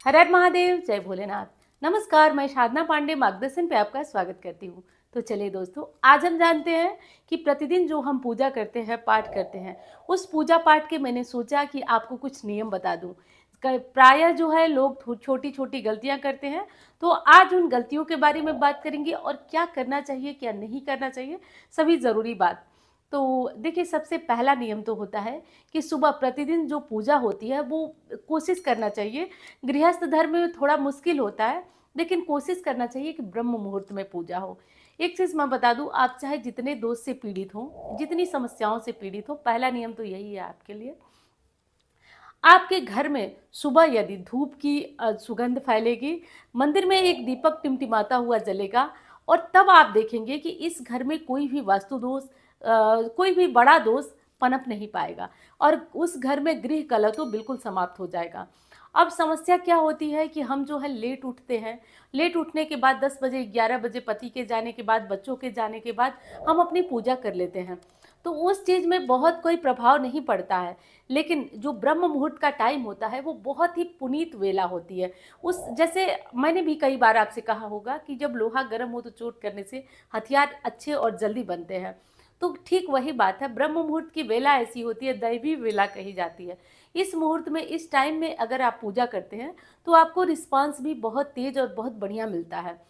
हर हर महादेव, जय भोलेनाथ। नमस्कार, मैं साधना पांडे मार्गदर्शन पे आपका स्वागत करती हूँ। तो चलिए दोस्तों, आज हम जानते हैं कि प्रतिदिन जो हम पूजा करते हैं, पाठ करते हैं, उस पूजा पाठ के मैंने सोचा कि आपको कुछ नियम बता दूँ। प्रायः जो है लोग छोटी छोटी गलतियाँ करते हैं, तो आज उन गलतियों के बारे में बात करेंगे और क्या करना चाहिए, क्या नहीं करना चाहिए, सभी ज़रूरी बात। तो देखिए, सबसे पहला नियम तो होता है कि सुबह प्रतिदिन जो पूजा होती है वो कोशिश करना चाहिए। गृहस्थ धर्म में थोड़ा मुश्किल होता है, लेकिन कोशिश करना चाहिए कि ब्रह्म मुहूर्त में पूजा हो। एक चीज़ मैं बता दूं, आप चाहे जितने दोष से पीड़ित हों, जितनी समस्याओं से पीड़ित हो, पहला नियम तो यही है आपके लिए। आपके घर में सुबह यदि धूप की सुगंध फैलेगी, मंदिर में एक दीपक टिमटिमाता हुआ जलेगा, और तब आप देखेंगे कि इस घर में कोई भी वास्तु दोष, कोई भी बड़ा दोष पनप नहीं पाएगा, और उस घर में गृह कलह तो बिल्कुल समाप्त हो जाएगा। अब समस्या क्या होती है कि हम जो है लेट उठते हैं, लेट उठने के बाद 10 बजे 11 बजे पति के जाने के बाद, बच्चों के जाने के बाद हम अपनी पूजा कर लेते हैं, तो उस चीज़ में बहुत कोई प्रभाव नहीं पड़ता है। लेकिन जो ब्रह्म मुहूर्त का टाइम होता है वो बहुत ही पुनीत वेला होती है। उस जैसे मैंने भी कई बार आपसे कहा होगा कि जब लोहा गर्म हो तो चोट करने से हथियार अच्छे और जल्दी बनते हैं। तो ठीक वही बात है, ब्रह्म मुहूर्त की वेला ऐसी होती है, दैवी वेला कही जाती है। इस मुहूर्त में, इस टाइम में अगर आप पूजा करते हैं तो आपको रिस्पांस भी बहुत तेज और बहुत बढ़िया मिलता है।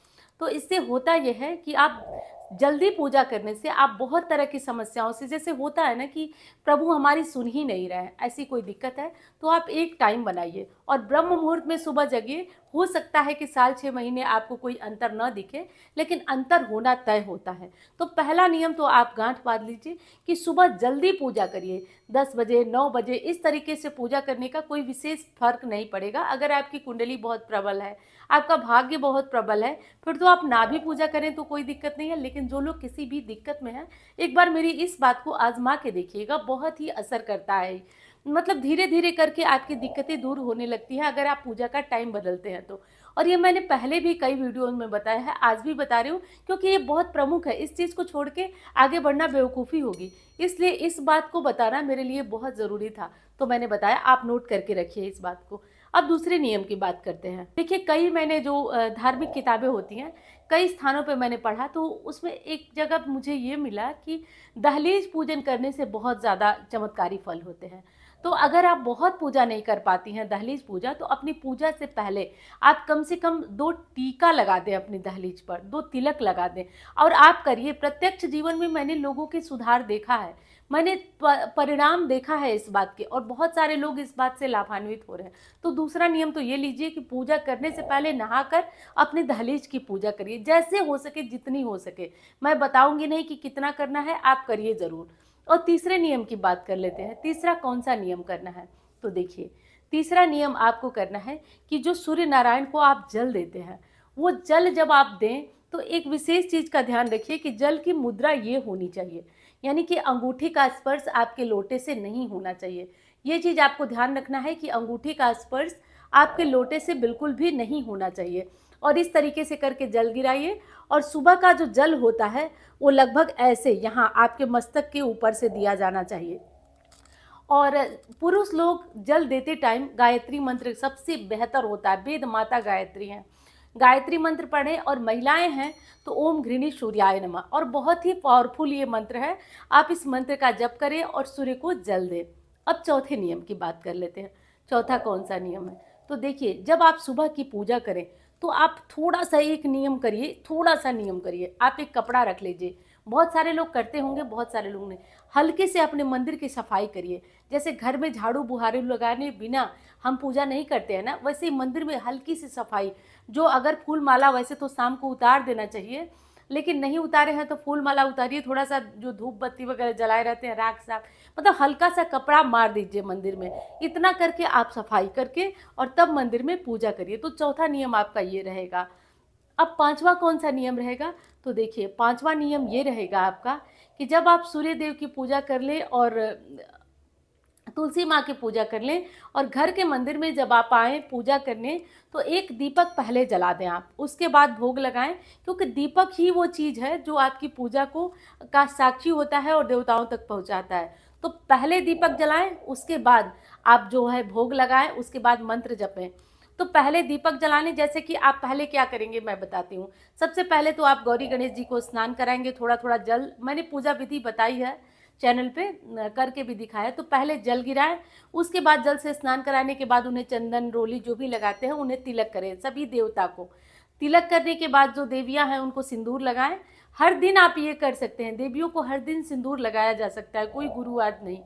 तो इससे होता यह है कि आप जल्दी पूजा करने से आप बहुत तरह की समस्याओं से, जैसे होता है ना कि प्रभु हमारी सुन ही नहीं रहे हैं, ऐसी कोई दिक्कत है तो आप एक टाइम बनाइए और ब्रह्म मुहूर्त में सुबह जगिए। हो सकता है कि साल 6 महीने आपको कोई अंतर न दिखे, लेकिन अंतर होना तय होता है। तो पहला नियम तो आप गांठ बांध लीजिए कि सुबह जल्दी पूजा करिए। 10 बजे 9 बजे इस तरीके से पूजा करने का कोई विशेष फर्क नहीं पड़ेगा। अगर आपकी कुंडली बहुत प्रबल है, आपका भाग्य बहुत प्रबल है, फिर तो आप ना भी पूजा करें तो कोई दिक्कत नहीं है। लेकिन जो लोग किसी भी दिक्कत में हैं, एक बार मेरी इस बात को आजमा के देखिएगा, बहुत ही असर करता है। मतलब धीरे धीरे करके आपकी दिक्कतें दूर होने लगती हैं अगर आप पूजा का टाइम बदलते हैं तो। और ये मैंने पहले भी कई वीडियोज में बताया है, आज भी बता रही हूँ, क्योंकि ये बहुत प्रमुख है। इस चीज़ को छोड़ के आगे बढ़ना बेवकूफ़ी होगी, इसलिए इस बात को बताना मेरे लिए बहुत ज़रूरी था। तो मैंने बताया, आप नोट करके रखिए इस बात को। अब दूसरे नियम की बात करते हैं। देखिए, कई मैंने जो धार्मिक किताबें होती हैं, कई स्थानों पे मैंने पढ़ा, तो उसमें एक जगह मुझे ये मिला कि दहलीज पूजन करने से बहुत ज़्यादा चमत्कारी फल होते हैं। तो अगर आप बहुत पूजा नहीं कर पाती हैं, दहलीज पूजा, तो अपनी पूजा से पहले आप कम से कम 2 टीका लगा दें अपनी दहलीज पर, 2 तिलक लगा दें और आप करिए। प्रत्यक्ष जीवन में मैंने लोगों के सुधार देखा है, मैंने परिणाम देखा है इस बात के, और बहुत सारे लोग इस बात से लाभान्वित हो रहे हैं। तो दूसरा नियम तो ये लीजिए कि पूजा करने से पहले नहाकर अपनी दहलीज की पूजा करिए, जैसे हो सके, जितनी हो सके। मैं बताऊंगी नहीं कि कितना करना है, आप करिए ज़रूर। और तीसरे नियम की बात कर लेते हैं। तीसरा कौन सा नियम करना है, तो देखिए, तीसरा नियम आपको करना है कि जो सूर्य नारायण को आप जल देते हैं, वो जल जब आप दें तो एक विशेष चीज़ का ध्यान रखिए कि जल की मुद्रा ये होनी चाहिए, यानी कि अंगूठी का स्पर्श आपके लोटे से नहीं होना चाहिए। ये चीज़ आपको ध्यान रखना है कि अंगूठी का स्पर्श आपके लोटे से बिल्कुल भी नहीं होना चाहिए। और इस तरीके से करके जल गिराइए, और सुबह का जो जल होता है वो लगभग ऐसे यहाँ आपके मस्तक के ऊपर से दिया जाना चाहिए। और पुरुष लोग जल देते टाइम गायत्री मंत्र सबसे बेहतर होता है, वेद माता गायत्री हैं, गायत्री मंत्र पढ़ें। और महिलाएं हैं तो ओम घृणी सूर्याय नमः, और बहुत ही पावरफुल ये मंत्र है। आप इस मंत्र का जप करें और सूर्य को जल दें। अब चौथे नियम की बात कर लेते हैं। चौथा कौन सा नियम है, तो देखिए, जब आप सुबह की पूजा करें तो आप थोड़ा सा एक नियम करिए, थोड़ा सा नियम करिए। आप एक कपड़ा रख लीजिए, बहुत सारे लोग करते होंगे, बहुत सारे लोग नहीं। हल्के से अपने मंदिर की सफाई करिए। जैसे घर में झाड़ू बुहारू लगाने बिना हम पूजा नहीं करते हैं ना, वैसे ही मंदिर में हल्की सी सफाई। जो अगर फूल माला वैसे तो शाम को उतार देना चाहिए, लेकिन नहीं उतारे हैं तो फूल माला उतारिए। थोड़ा सा जो धूप बत्ती वगैरह जलाए रहते हैं, राख साफ, मतलब हल्का सा कपड़ा मार दीजिए मंदिर में। इतना करके आप सफाई करके और तब मंदिर में पूजा करिए। तो चौथा नियम आपका ये रहेगा। अब पांचवा कौन सा नियम रहेगा, तो देखिए, पांचवा नियम ये रहेगा आपका कि जब आप सूर्य देव की पूजा कर लें और तुलसी माँ की पूजा कर लें, और घर के मंदिर में जब आप आएँ पूजा करने, तो एक दीपक पहले जला दें आप, उसके बाद भोग लगाएं। क्योंकि दीपक ही वो चीज़ है जो आपकी पूजा को का साक्षी होता है और देवताओं तक पहुंचाता है। तो पहले दीपक जलाएं, उसके बाद आप जो है भोग लगाएं, उसके बाद मंत्र जपें। तो पहले दीपक जलाने, जैसे कि आप पहले क्या करेंगे मैं बताती हूँ। सबसे पहले तो आप गौरी गणेश जी को स्नान कराएंगे, थोड़ा थोड़ा जल, मैंने पूजा विधि बताई है चैनल पे, करके भी दिखाया। तो पहले जल गिराएं, उसके बाद जल से स्नान कराने के बाद उन्हें चंदन रोली जो भी लगाते हैं उन्हें तिलक करें। सभी देवता को तिलक करने के बाद जो देवियां हैं उनको सिंदूर लगाएं। हर दिन आप ये कर सकते हैं, देवियों को हर दिन सिंदूर लगाया जा सकता है, कोई गुरुवार नहीं।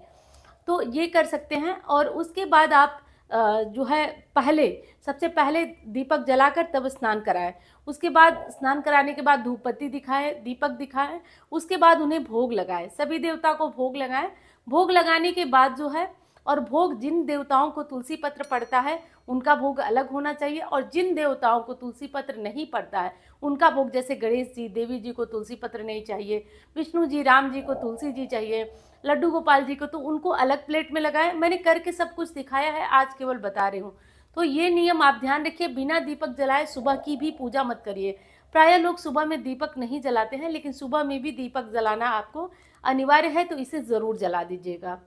तो ये कर सकते हैं। और उसके बाद आप जो है पहले, सबसे पहले दीपक जलाकर तब स्नान कराएं। उसके बाद स्नान कराने के बाद धूप बत्ती दिखाएं, दीपक दिखाएं। उसके बाद उन्हें भोग लगाएं, सभी देवता को भोग लगाएं। भोग लगाने के बाद जो है, और भोग जिन देवताओं को तुलसी पत्र पड़ता है उनका भोग अलग होना चाहिए, और जिन देवताओं को तुलसी पत्र नहीं पड़ता है उनका भोग, जैसे गणेश जी, देवी जी को तुलसी पत्र नहीं चाहिए, विष्णु जी, राम जी को तुलसी जी चाहिए, लड्डू गोपाल जी को, तो उनको अलग प्लेट में लगाएं। मैंने करके सब कुछ दिखाया है, आज केवल बता रही हूँ। तो ये नियम आप ध्यान रखिए। बिना दीपक जलाए सुबह की भी पूजा मत करिए। प्राय लोग सुबह में दीपक नहीं जलाते हैं, लेकिन सुबह में भी दीपक जलाना आपको अनिवार्य है, तो इसे ज़रूर जला दीजिएगा।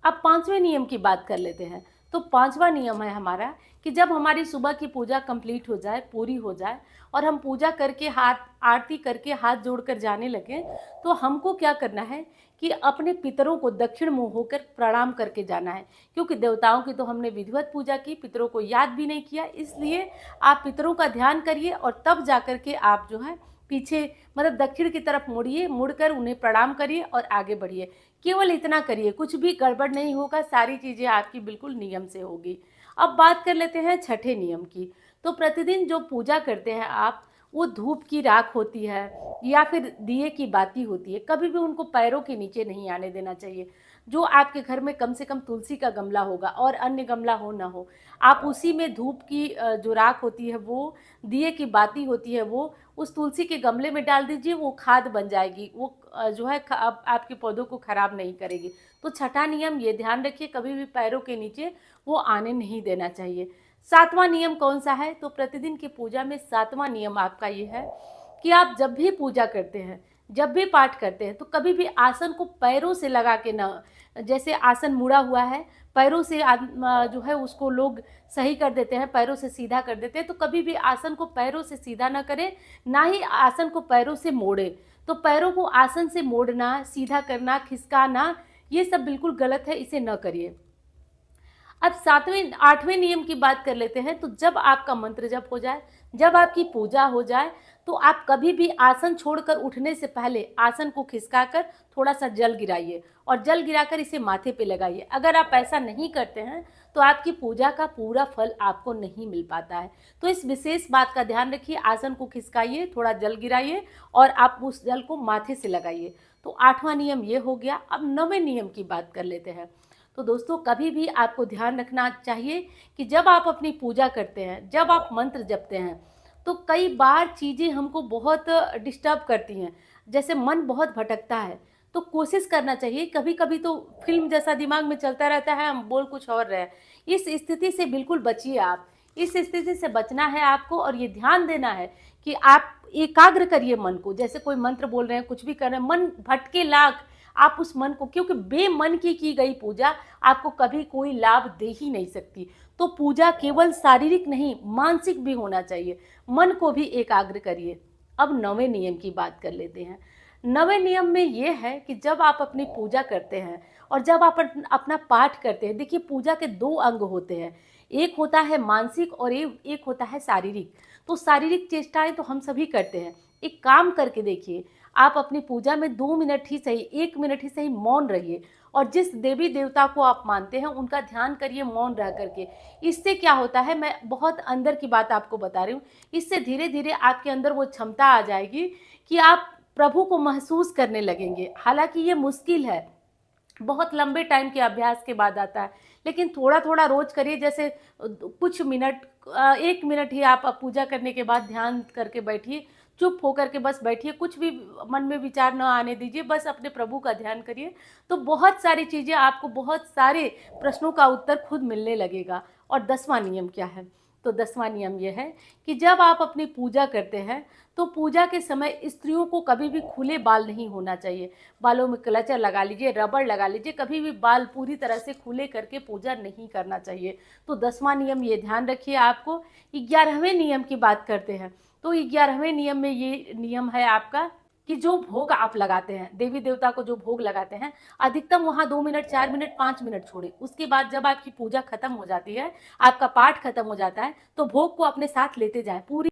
अब 5वें नियम की बात कर लेते हैं। तो 5वां नियम है हमारा कि जब हमारी सुबह की पूजा कंप्लीट हो जाए, पूरी हो जाए, और हम पूजा करके हाथ आरती करके हाथ जोड़कर जाने लगें, तो हमको क्या करना है कि अपने पितरों को दक्षिण मुँह होकर प्रणाम करके जाना है। क्योंकि देवताओं की तो हमने विधिवत पूजा की, पितरों को याद भी नहीं किया, इसलिए आप पितरों का ध्यान करिए और तब जा कर के आप जो है पीछे, मतलब दक्षिण की तरफ मुड़िए, मुड़कर उन्हें प्रणाम करिए और आगे बढ़िए। केवल इतना करिए, कुछ भी गड़बड़ नहीं होगा, सारी चीज़ें आपकी बिल्कुल नियम से होगी। अब बात कर लेते हैं छठे नियम की। तो प्रतिदिन जो पूजा करते हैं आप, वो धूप की राख होती है या फिर दिए की बाती होती है, कभी भी उनको पैरों के नीचे नहीं आने देना चाहिए। जो आपके घर में कम से कम तुलसी का गमला होगा और अन्य गमला हो ना हो, आप उसी में धूप की जो राख होती है, वो दिए की बाती होती है, वो उस तुलसी के गमले में डाल दीजिए। वो खाद बन जाएगी, वो जो है आपके पौधों को खराब नहीं करेगी। तो छठा नियम ये ध्यान रखिए, कभी भी पैरों के नीचे वो आने नहीं देना चाहिए। 7वां नियम कौन सा है? तो प्रतिदिन की पूजा में 7वां नियम आपका ये है कि आप जब भी पूजा करते हैं, जब भी पाठ करते हैं, तो कभी भी आसन को पैरों से लगा के ना, जैसे आसन मुड़ा हुआ है, पैरों से जो है उसको लोग सही कर देते हैं, पैरों से सीधा कर देते हैं, तो कभी भी आसन को पैरों से सीधा ना करें, ना ही आसन को पैरों से मोड़े। तो पैरों को आसन से मोड़ना, सीधा करना, खिसकाना, ये सब बिल्कुल गलत है, इसे न करिए। अब 8वें नियम की बात कर लेते हैं। तो जब आपका मंत्र जप हो जाए, जब आपकी पूजा हो जाए, तो आप कभी भी आसन छोड़कर उठने से पहले आसन को खिसकाकर थोड़ा सा जल गिराइए और जल गिराकर इसे माथे पे लगाइए। अगर आप ऐसा नहीं करते हैं तो आपकी पूजा का पूरा फल आपको नहीं मिल पाता है। तो इस विशेष बात का ध्यान रखिए, आसन को खिसकाइए, थोड़ा जल गिराइए और आप उस जल को माथे से लगाइए। तो 8वां नियम ये हो गया। अब 9वें नियम की बात कर लेते हैं। तो दोस्तों, कभी भी आपको ध्यान रखना चाहिए कि जब आप अपनी पूजा करते हैं, जब आप मंत्र जपते हैं, तो कई बार चीज़ें हमको बहुत डिस्टर्ब करती हैं, जैसे मन बहुत भटकता है। तो कोशिश करना चाहिए, कभी कभी तो फिल्म जैसा दिमाग में चलता रहता है, हम बोल कुछ और रहे हैं। इस स्थिति से बिल्कुल बचिए आप। इस स्थिति से बचना है आपको, और ये ध्यान देना है कि आप एकाग्र करिए मन को। जैसे कोई मंत्र बोल रहे हैं, कुछ भी कर रहे हैं, मन भटके लाख, आप उस मन को, क्योंकि बेमन की गई पूजा आपको कभी कोई लाभ दे ही नहीं सकती। तो पूजा केवल शारीरिक नहीं, मानसिक भी होना चाहिए। मन को भी एकाग्र करिए। अब 9वें नियम की बात कर लेते हैं। 9वें नियम में ये है कि जब आप अपनी पूजा करते हैं और जब आप अपना पाठ करते हैं, देखिए पूजा के 2 अंग होते हैं, एक होता है मानसिक और एक होता है शारीरिक। तो शारीरिक चेष्टाएं तो हम सभी करते हैं। एक काम करके देखिए, आप अपनी पूजा में 2 मिनट ही सही, 1 मिनट ही सही मौन रहिए और जिस देवी देवता को आप मानते हैं उनका ध्यान करिए मौन रह करके। इससे क्या होता है, मैं बहुत अंदर की बात आपको बता रही हूँ, इससे धीरे धीरे आपके अंदर वो क्षमता आ जाएगी कि आप प्रभु को महसूस करने लगेंगे। हालांकि ये मुश्किल है, बहुत लंबे टाइम के अभ्यास के बाद आता है, लेकिन थोड़ा थोड़ा रोज करिए। जैसे कुछ मिनट, 1 मिनट ही आप पूजा करने के बाद ध्यान करके बैठिए, चुप होकर के बस बैठिए, कुछ भी मन में विचार न आने दीजिए, बस अपने प्रभु का ध्यान करिए। तो बहुत सारी चीज़ें आपको, बहुत सारे प्रश्नों का उत्तर खुद मिलने लगेगा। और 10वां नियम क्या है? तो 10वां नियम यह है कि जब आप अपनी पूजा करते हैं तो पूजा के समय स्त्रियों को कभी भी खुले बाल नहीं होना चाहिए। बालों में क्लचर लगा लीजिए, रबड़ लगा लीजिए, कभी भी बाल पूरी तरह से खुले करके पूजा नहीं करना चाहिए। तो 10वां नियम ये ध्यान रखिए आपको। 11वें नियम की बात करते हैं तो 11वें नियम में ये नियम है आपका कि जो भोग आप लगाते हैं, देवी देवता को जो भोग लगाते हैं, अधिकतम वहाँ 2 मिनट, 4 मिनट, 5 मिनट छोड़े। उसके बाद जब आपकी पूजा खत्म हो जाती है, आपका पाठ खत्म हो जाता है, तो भोग को अपने साथ लेते जाएं। पूरी